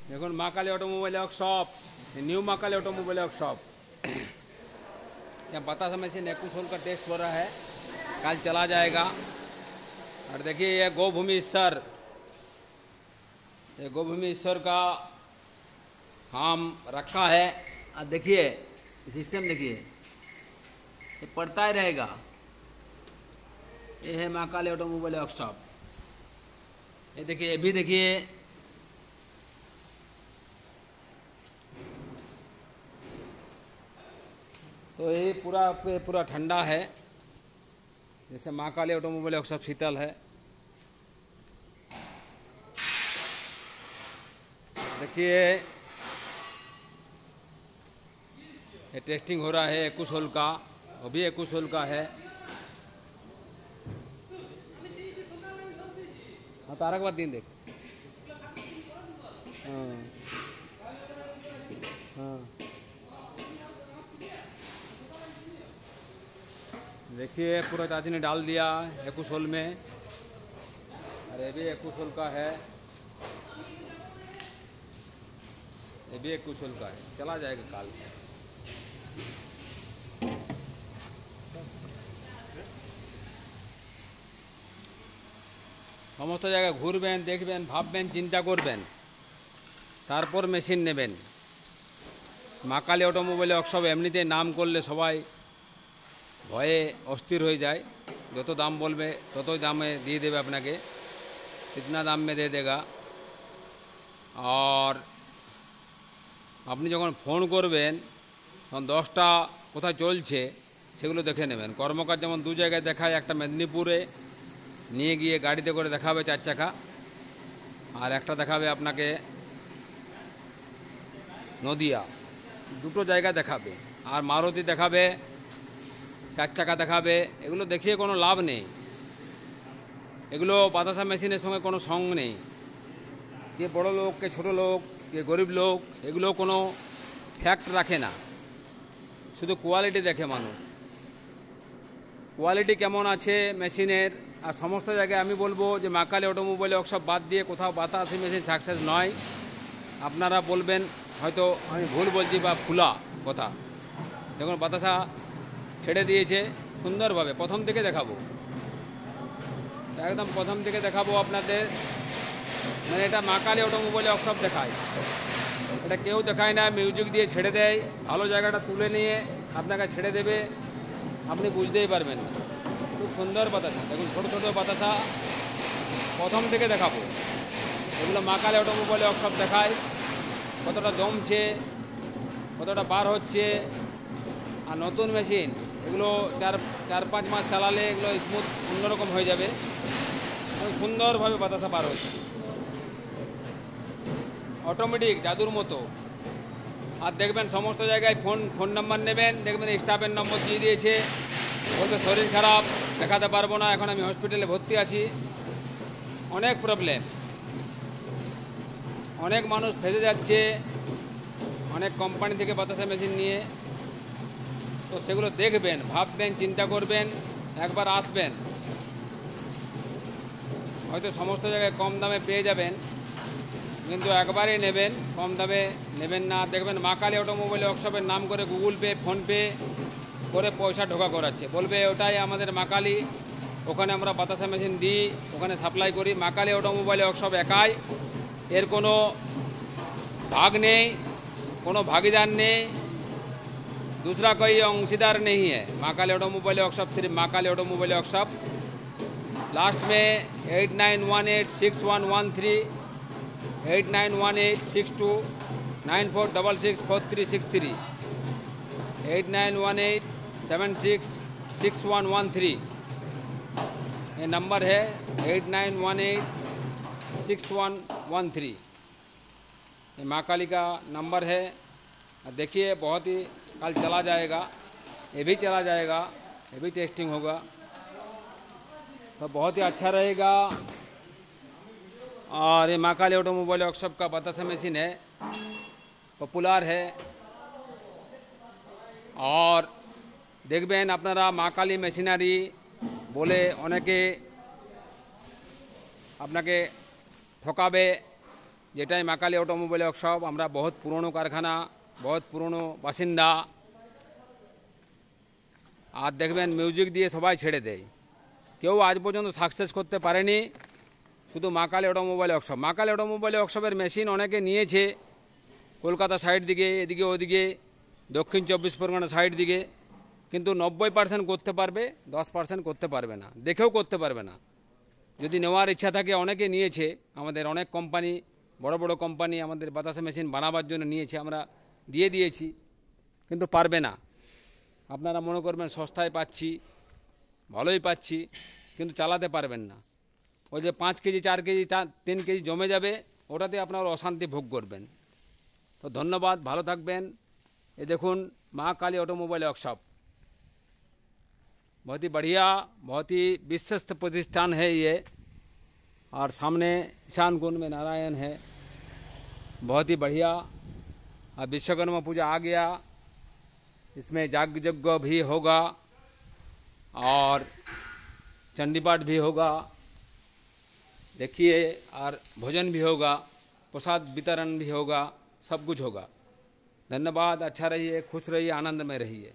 देखो माँ काली automobile workshop, new माँ काली ऑटोमोबाइल वर्कशॉप। यहाँ बतासा मशीन 21 होल का टेस्ट हो रहा है, कल चला जाएगा। और देखिए ये गोभूमि ईश्वर, ये गोभूमि ईश्वर का हम रखा है। और देखिए सिस्टम, देखिए ये पड़ता ही रहेगा। ये है माँ काली ऑटोमोबाइल वर्कशॉप। ये देखिए, ये भी देखिए, तो ये पूरा ठंडा है, जैसे माँ काली ऑटोमोबाइल वर्कशॉप शीतल है। देखिए ये टेस्टिंग हो रहा है 21 होल का, वो भी 21 होल का है। हाँ तारक बाद दिन देख। हाँ हाँ, देखिए पूरा चाची ने डाल दिया 21 होल में, और ये भी 21 होल का है, ये भी 21 होल का है, चला जाएगा कल। समस्त জায়গায় ঘুরবেন, দেখবেন, ভাববেন, চিন্তা করবেন, তারপর মেশিন নেবেন। মা কালী অটোমোবাইল ওয়ার্কশপ এমনিতে নাম করলে সবাই ভয়ে অস্থির হয়ে যায়। যত দাম বলবে ততই দামে দিয়ে দেবে আপনাকে, कितना दाम में दे देगा। और আপনি যখন ফোন করবেন তখন 10টা কোথায় চলছে সেগুলো দেখে নেবেন। কর্মকার যেমন দু জায়গায় দেখায়, একটা মেদিনীপুরে নিয়ে গিয়ে গাড়িতে করে দেখাবে 4 চাকা, আর একটা দেখাবে আপনাকে নদিয়া, দুটো জায়গা দেখাবে। আর মারুতি দেখাবে 4 চাকা দেখাবে। এগুলো দেখিয়ে কোনো লাভ নেই, এগুলো বাতাসা মেশিনের সঙ্গে কোনো সঙ্গ নেই। কে বড় লোক, কে ছোটো লোক, কে গরিব লোক, এগুলো কোনো ফ্যাক্ট রাখে না, শুধু কোয়ালিটি দেখে মানুষ। কোয়ালিটি কেমন আছে মেশিনের। আর সমস্ত জায়গায় আমি বলবো যে মা কালী অটোমোবাইল ওয়ার্কশপ বাদ দিয়ে কোথাও বাতাসি মেশিন সাকসেস নয়। আপনারা বলবেন হয়তো আমি ভুল বলছি বা ভুলা কথা। দেখুন বাতাসা ছেড়ে দিয়েছে সুন্দরভাবে, প্রথম থেকে দেখাবো, একদম প্রথম থেকে দেখাবো আপনাদের। মানে এটা মা কালী অটোমোবাইল ওয়ার্কশপ দেখায়, এটা কেউ দেখায় না। মিউজিক দিয়ে ছেড়ে দেয়, ভালো জায়গাটা তুলে নিয়ে আপনাকে ছেড়ে দেবে, আপনি বুঝতেই পারবেন না। খুব সুন্দর বাতাসা, দেখুন ছোটো ছোটো বাতাসা প্রথম থেকে দেখাবো। এগুলো মা কালী অটোমোবাইল ওয়ার্কশপ দেখায় কতটা দমছে, কতটা বার হচ্ছে। আর নতুন মেশিন এগুলো 4-5 মাস চালালে এগুলো স্মুথ অন্যরকম হয়ে যাবে, সুন্দরভাবে বাতাসা বার হচ্ছে, অটোমেটিক জাদুর মতো। আর দেখবেন সমস্ত জায়গায় ফোন নাম্বার নেবেন, দেখবেন স্টাফের নম্বর দিয়ে দিয়েছে, বলবে শরীর খারাপ, দেখাতে পারবো না, এখন আমি হসপিটালে ভর্তি আছি। অনেক প্রবলেম, অনেক মানুষ ফেসে যাচ্ছে অনেক কোম্পানি থেকে বাতাসা মেশিন নিয়ে। তো সেগুলো দেখবেন, ভাববেন, চিন্তা করবেন, একবার আসবেন। হয়তো সমস্ত জায়গায় কম দামে পেয়ে যাবেন, কিন্তু একবারই নেবেন, কম দামে নেবেন না। দেখবেন মা কালী অটোমোবাইল ওয়ার্কশপের নাম করে গুগল পে, ফোনপে করে পয়সা ঢোকা করাচ্ছে, বলবে ওটাই আমাদের মা কালী, ওখানে আমরা বাতাসা মেশিন দিই, ওখানে সাপ্লাই করি। মা কালী অটোমোবাইল ওয়ার্কশপ একাই, এর কোনো भाग नहीं, कोनो भागीदार नहीं, दूसरा कोई अंशीदार नहीं है। माँ काली ऑटोमोबाइल वर्कशॉप सिर्फ माँ काली ऑटोमोबाइल वर्कशॉप। लास्ट में 89186113, 89186294664363, 8918766113 ये नंबर है, 89186113 ये माँ काली का नंबर है। देखिए बहुत ही कल चला जाएगा, ये भी चला जाएगा, ये भी टेस्टिंग होगा, तो बहुत ही अच्छा रहेगा। और ये माँ काली ऑटोमोबाइल वर्कशॉप का बातासा मशीन है, पॉपुलर है। और देखबेन আপনারা মা কালী মেশিনারি বলে অনেকে আপনাকে ঠকাবে, যেটাই মা কালী অটোমোবাইল ওয়ার্কশপ। আমরা বহুত পুরনো কারখানা, বহুত পুরনো বাসিন্দা। আর দেখবেন মিউজিক দিয়ে সবাই ছেড়ে দেয়, কেউ আজ পর্যন্ত সাকসেস করতে পারেনি, শুধু মা কালী অটোমোবাইল ওয়ার্কশপ। মা কালী অটোমোবাইল ওয়ার্কশপের মেশিন অনেকে নিয়েছে কলকাতা সাইড দিকে, এদিকে ওদিকে, দক্ষিণ 24 পরগনা সাইড দিকে, কিন্তু 90% করতে পারবে, 10% করতে পারবে না, দেখেও করতে পারবে না। যদি নেওয়ার ইচ্ছা থাকে, অনেকে নিয়েছে, আমাদের অনেক কোম্পানি, বড় বড় কোম্পানি আমাদের বাতাসা মেশিন বানাবার জন্য নিয়েছে, আমরা দিয়ে দিয়েছি, কিন্তু পারবে না। আপনারা মনে করবেন সস্তায় পাচ্ছি, ভালোই পাচ্ছি, কিন্তু চালাতে পারবেন না। ওই যে 5 কেজি 4 কেজি 3 কেজি জমে যাবে, ওটাতে আপনারা অশান্তি ভোগ করবেন। তো ধন্যবাদ, ভালো থাকবেন। ये देखुन माँ काली ऑटोमोबाइल वर्कशॉप बहुत ही बढ़िया, बहुत ही विश्वस्त प्रतिष्ठान है ये। और सामने ईशान कुंड में नारायण है, बहुत ही बढ़िया। अब विश्वकर्मा पूजा आ गया, इसमें यज्ञ भी होगा और चंडी पाठ भी होगा, देखिए, और भोजन भी होगा, प्रसाद वितरण भी होगा, सब कुछ होगा। धन्यवाद, अच्छा रहिए, खुश रहिए, आनंद में रहिए।